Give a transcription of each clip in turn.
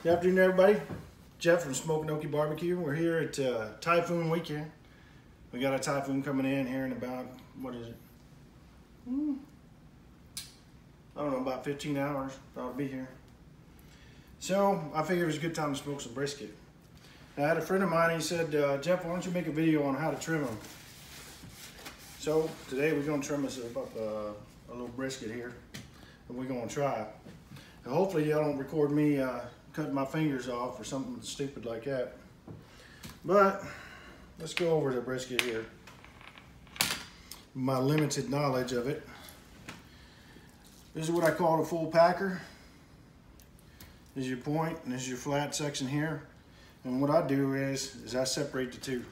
Good afternoon, everybody. Jeff from Smoking Okie Barbecue. We're here at Typhoon Weekend. We got a typhoon coming in here in about, what is it? I don't know, about 15 hours. I'll be here. So I figured it was a good time to smoke some brisket. I had a friend of mine, he said, Jeff, why don't you make a video on how to trim them? So today we're going to trim us up a little brisket here, and we're going to try it. And hopefully y'all don't record me cutting my fingers off or something stupid like that. But let's go over the brisket here. My limited knowledge of it. This is what I call a full packer. This is your point, and this is your flat section here. And what I do is I separate the two.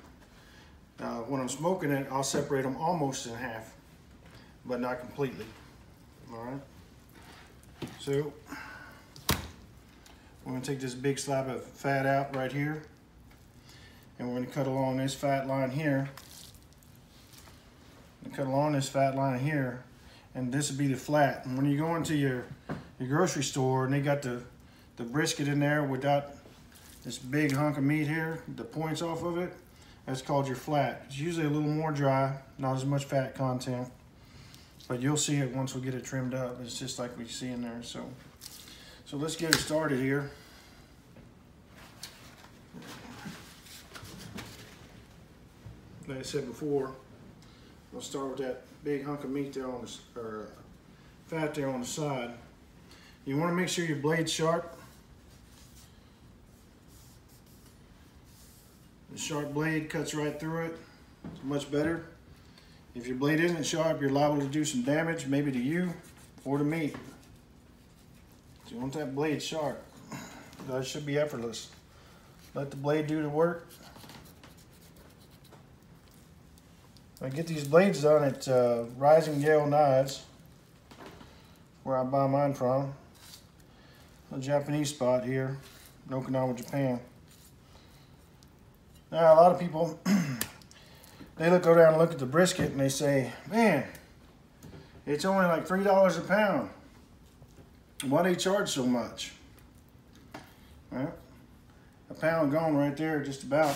When I'm smoking it, I'll separate them almost in half, but not completely. All right. So we're going to take this big slab of fat out right here, and we're going to cut along this fat line here. And cut along this fat line here, and this will be the flat. And when you go into your grocery store and they got the brisket in there without this big hunk of meat here, the points off of it, that's called your flat. It's usually a little more dry, not as much fat content, but you'll see it once we get it trimmed up. It's just like we see in there. So let's get it started here. Like I said before, we'll start with that big hunk of meat there on the, or fat there on the side. You want to make sure your blade's sharp. The sharp blade cuts right through it. It's much better. If your blade isn't sharp, you're liable to do some damage, maybe to you or to meat. So you want that blade sharp. That should be effortless. Let the blade do the work. I get these blades done at Rising Gale Knives, where I buy mine from. A Japanese spot here in Okinawa, Japan. Now a lot of people, they go down and look at the brisket and they say, man, it's only like $3 a pound. Why do they charge so much? Well, a pound gone right there, just about.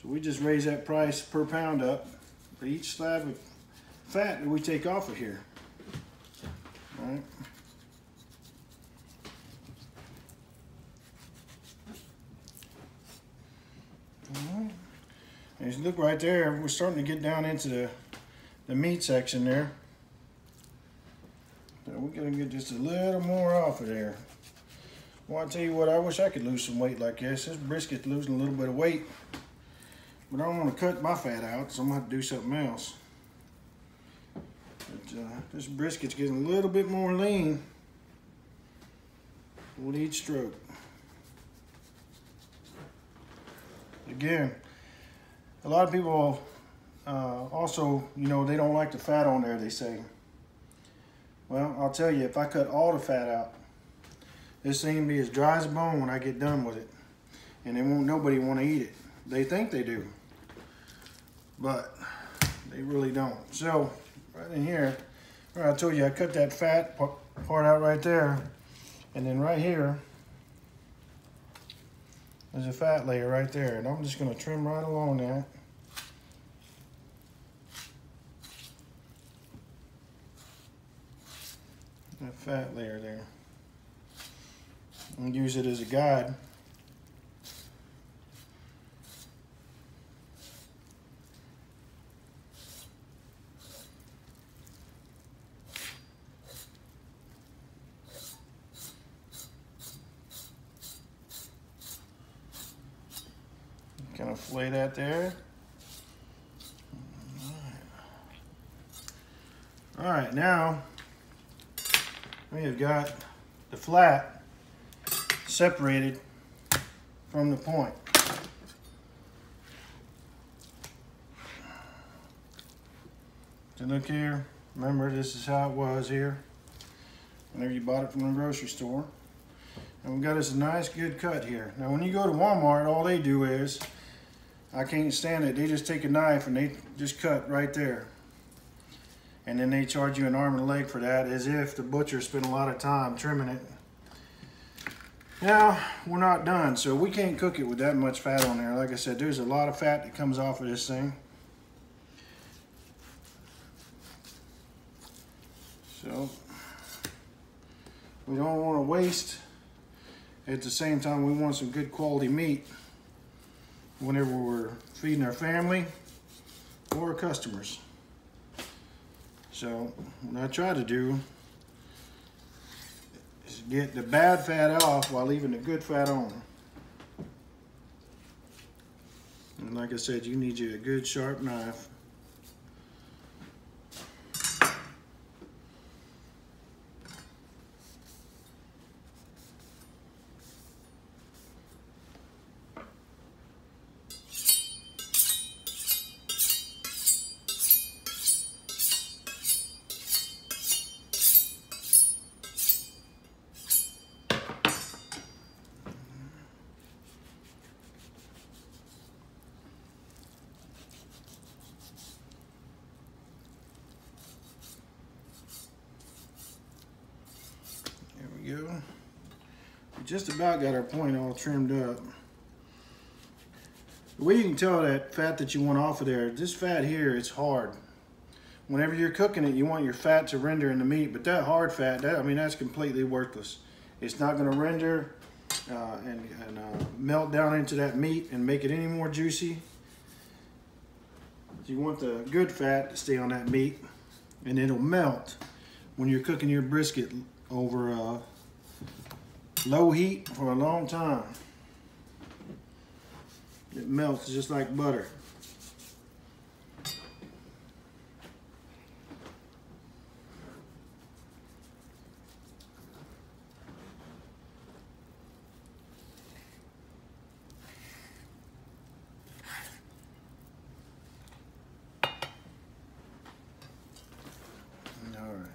So we just raise that price per pound up for each slab of fat that we take off of here. All right. As you look right there, we're starting to get down into the meat section there. So we're gonna get just a little more off of there. Well, I'll tell you what, I wish I could lose some weight like this. This brisket's losing a little bit of weight, but I don't want to cut my fat out, so I'm gonna have to do something else. But this brisket's getting a little bit more lean with each stroke. Again, a lot of people also, you know, they don't like the fat on there, they say. Well, I'll tell you, if I cut all the fat out, this thing will be as dry as a bone when I get done with it. And they won't nobody want to eat it. They think they do, but they really don't. So, right in here, where I told you I cut that fat part out right there, and then right here, there's a fat layer right there, and I'm just going to trim right along that. That fat layer there. And use it as a guide. Kind of fillet that there. All right, now we have got the flat separated from the point. So look here, remember this is how it was here whenever you bought it from the grocery store. And we got us a nice good cut here. Now when you go to Walmart, all they do is, I can't stand it, they just take a knife and they just cut right there. And then they charge you an arm and a leg for that, as if the butcher spent a lot of time trimming it. Now, we're not done, so we can't cook it with that much fat on there. Like I said, there's a lot of fat that comes off of this thing. So, we don't want to waste. At the same time, we want some good quality meat whenever we're feeding our family or our customers. So, what I try to do is get the bad fat off while leaving the good fat on. And like I said, you need you a good sharp knife. Go. We just about got our point all trimmed up. The way you can tell that fat that you want off of there, this fat here, it's hard. Whenever you're cooking it, you want your fat to render in the meat, but that hard fat, I mean, that's completely worthless. It's not going to render and melt down into that meat and make it any more juicy. You want the good fat to stay on that meat, and it'll melt when you're cooking your brisket over low heat for a long time. It melts just like butter. All right.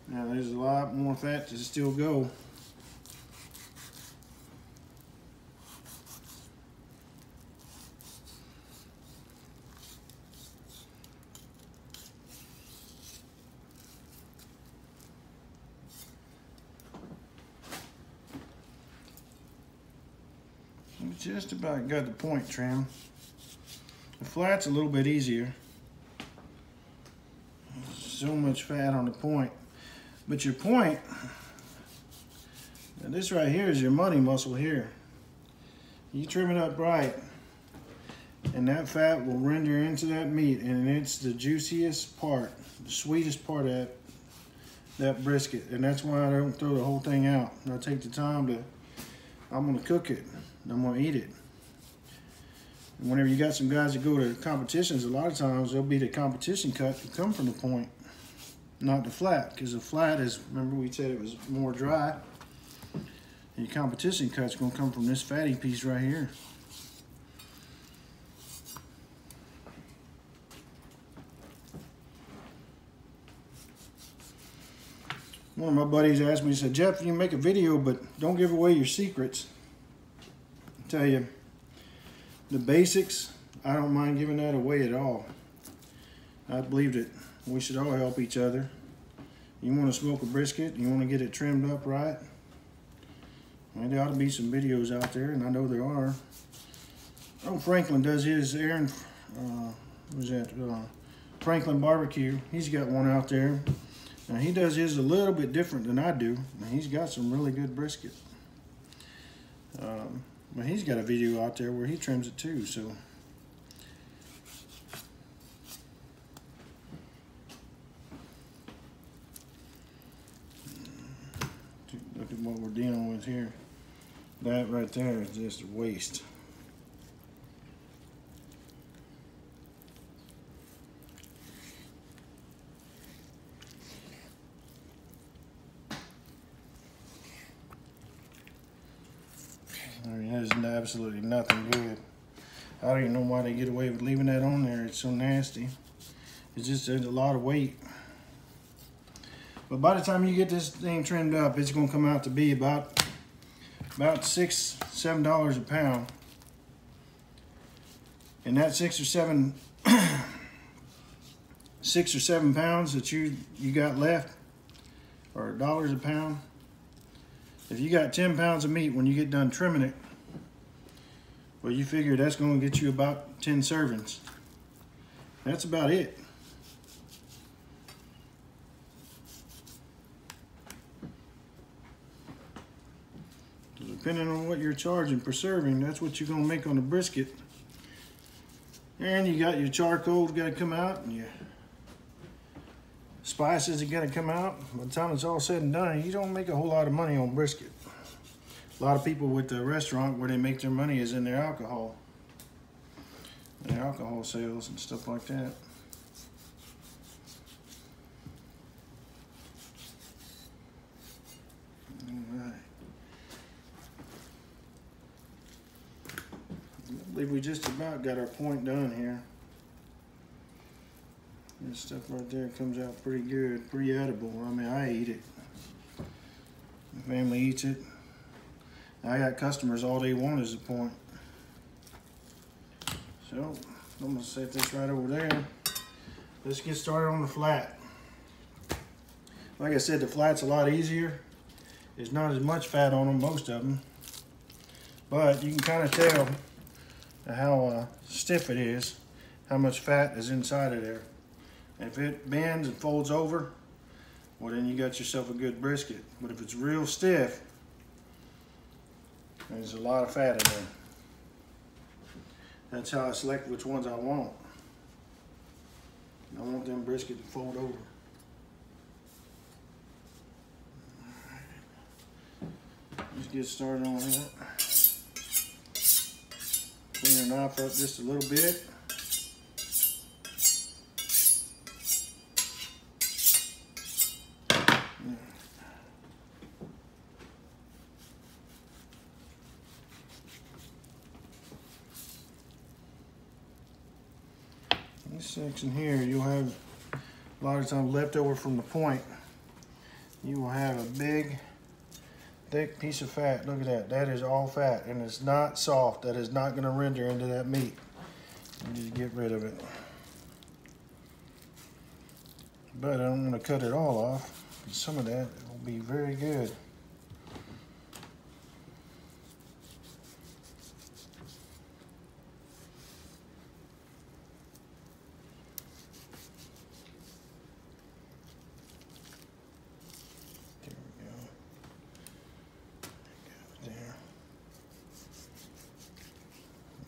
Now there's a lot more fat to still go. We just about got the point trim. The flat's a little bit easier. So much fat on the point. But your point, now this right here is your money muscle here. You trim it up right, and that fat will render into that meat, and it's the juiciest part, the sweetest part of that brisket. And that's why I don't throw the whole thing out. I take the time to, I'm gonna cook it, and I'm gonna eat it. And whenever you got some guys that go to competitions, a lot of times they'll be the competition cut to come from the point, not the flat, because the flat is, remember we said it was more dry. And your competition cut's gonna come from this fatty piece right here. One of my buddies asked me, he said, Jeff, you can make a video, but don't give away your secrets. I tell you, the basics, I don't mind giving that away at all. I believe that we should all help each other. You want to smoke a brisket, you want to get it trimmed up right. Well, there ought to be some videos out there, and I know there are. Oh, Franklin does his, Aaron, what was that? Franklin Barbecue. He's got one out there. Now, he does his a little bit different than I do. And he's got some really good brisket. But he's got a video out there where he trims it too, so. Look at what we're dealing with here. That right there is just a waste. I mean, that is absolutely nothing good. I don't even know why they get away with leaving that on there. It's so nasty. It's just a lot of weight. But by the time you get this thing trimmed up, it's going to come out to be about $6, $7 a pound. And that 6 or 7 pounds that you got left, or $1 a pound, If you got 10 pounds of meat when you get done trimming it, well, you figure that's going to get you about 10 servings. That's about it. So depending on what you're charging per serving, that's what you're going to make on the brisket. And you got your charcoal got to come out, and your spices are got to come out. By the time it's all said and done, you don't make a whole lot of money on brisket. A lot of people with the restaurant, where they make their money is in their alcohol sales and stuff like that. All right. I believe we just about got our point done here. This stuff right there comes out pretty good, pretty edible. I mean, I eat it. My family eats it. I got customers, all they want is a point. So I'm gonna set this right over there. Let's get started on the flat. Like I said, the flat's a lot easier. There's not as much fat on them, most of them. But you can kind of tell how stiff it is, how much fat is inside of there. If it bends and folds over, well, then you got yourself a good brisket. But if it's real stiff, there's a lot of fat in there. That's how I select which ones I want. I want them brisket to fold over. Let's get started on that. Clean the knife up just a little bit. This section here, you'll have a lot of times left over from the point. You will have a big, thick piece of fat. Look at that. That is all fat, and it's not soft. That is not going to render into that meat. You just get rid of it. But I don't want to cut it all off. Some of that will be very good.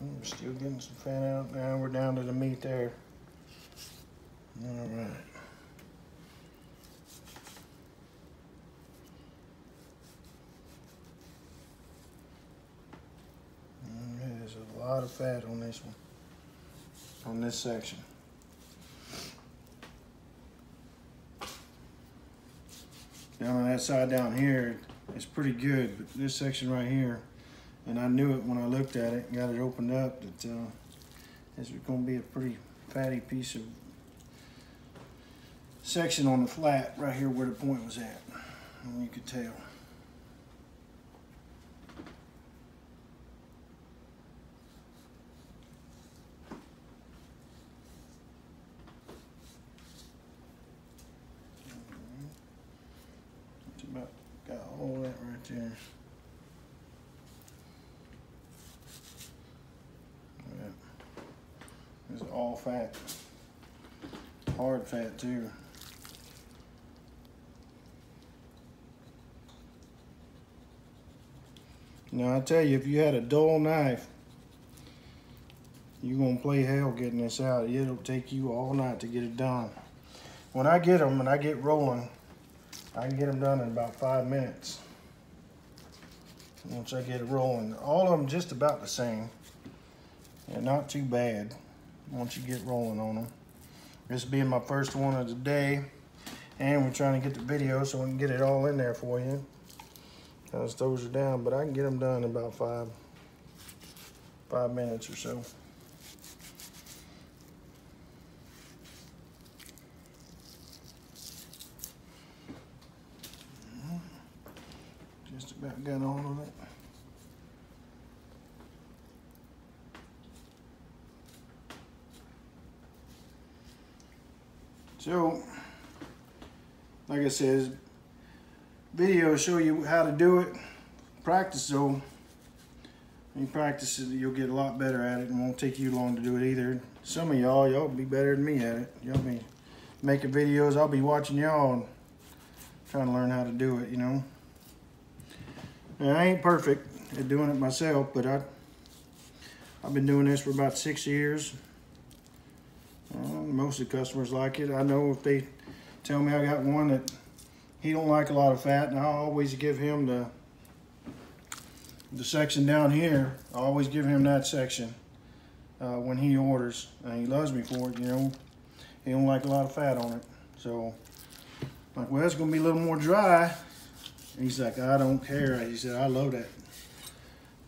We're still getting some fat out. Now we're down to the meat there. All right. There's a lot of fat on this one, on this section. Down on that side down here, it's pretty good, but this section right here, and I knew it when I looked at it and got it opened up, that this was going to be a pretty fatty piece of section on the flat right here where the point was at. And you could tell. It's about got all that right there. It's all fat, hard fat too. Now I tell you, if you had a dull knife, you're gonna play hell getting this out. It'll take you all night to get it done. When I get them and I get rolling, I can get them done in about 5 minutes. Once I get it rolling, all of them just about the same, and not too bad. Once you get rolling on them. This being my first one of the day, and we're trying to get the video so we can get it all in there for you. Those are down, but I can get them done in about 5 minutes or so. Just about got all of it. So, like I said, video show you how to do it. Practice though. When you practice it, you'll get a lot better at it, and won't take you long to do it either. Some of y'all be better than me at it. Y'all be making videos, I'll be watching y'all and trying to learn how to do it, you know. And I ain't perfect at doing it myself, but I've been doing this for about 6 years. Most of the customers like it. I know if they tell me I got one that he don't like a lot of fat, and I'll always give him the section down here. I always give him that section when he orders, and he loves me for it, you know. He don't like a lot of fat on it. So, like, well, it's gonna be a little more dry. And he's like, I don't care. He said, I love that.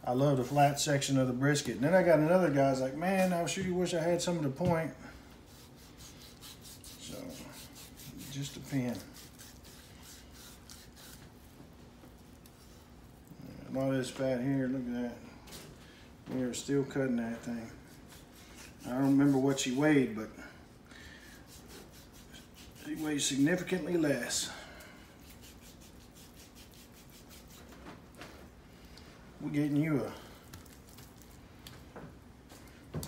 I love the flat section of the brisket. And then I got another guy's like, man, I sure wish I had some of the point. So, just a pin. A lot of this fat here, look at that. We are still cutting that thing. I don't remember what she weighed, but she weighs significantly less. We're getting you a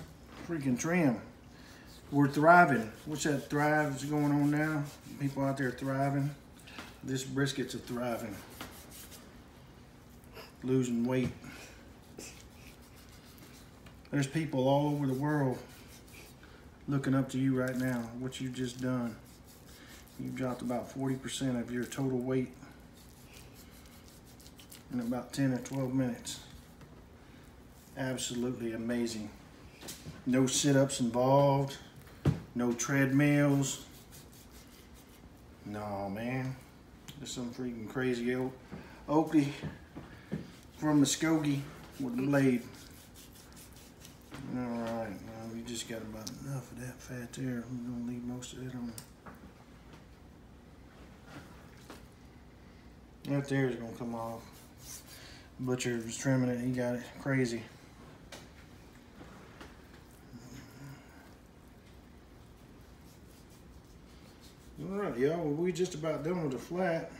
freaking trim. We're thriving. What's that thrive that's going on now? People out there thriving. This brisket's a thriving. Losing weight. There's people all over the world looking up to you right now, what you've just done. You've dropped about 40% of your total weight in about 10 or 12 minutes. Absolutely amazing. No sit-ups involved, no treadmills. No, man. Just some freaking crazy old Oakley from Muskogee with a blade. Alright, well, we just got about enough of that fat there. I'm gonna leave most of it on. That there is gonna come off. Butcher was trimming it, he got it crazy. Alright, y'all, well, we just about done with the flat.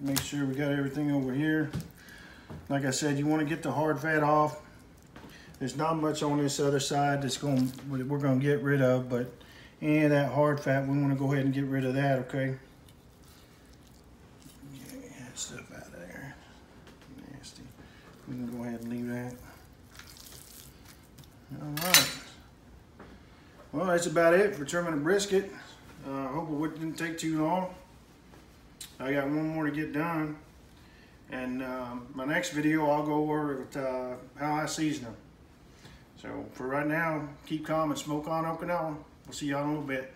Make sure we got everything over here. Like I said, you want to get the hard fat off. There's not much on this other side we're going to get rid of, but any of that hard fat, we want to go ahead and get rid of that, okay? Get that stuff out of there. Nasty. We can go ahead and leave that. All right. Well, that's about it for trimming the brisket. Hope it didn't take too long. I got one more to get done, and my next video I'll go over with, how I season them. So for right now, keep calm and smoke on Okinawa. We'll see y'all in a little bit.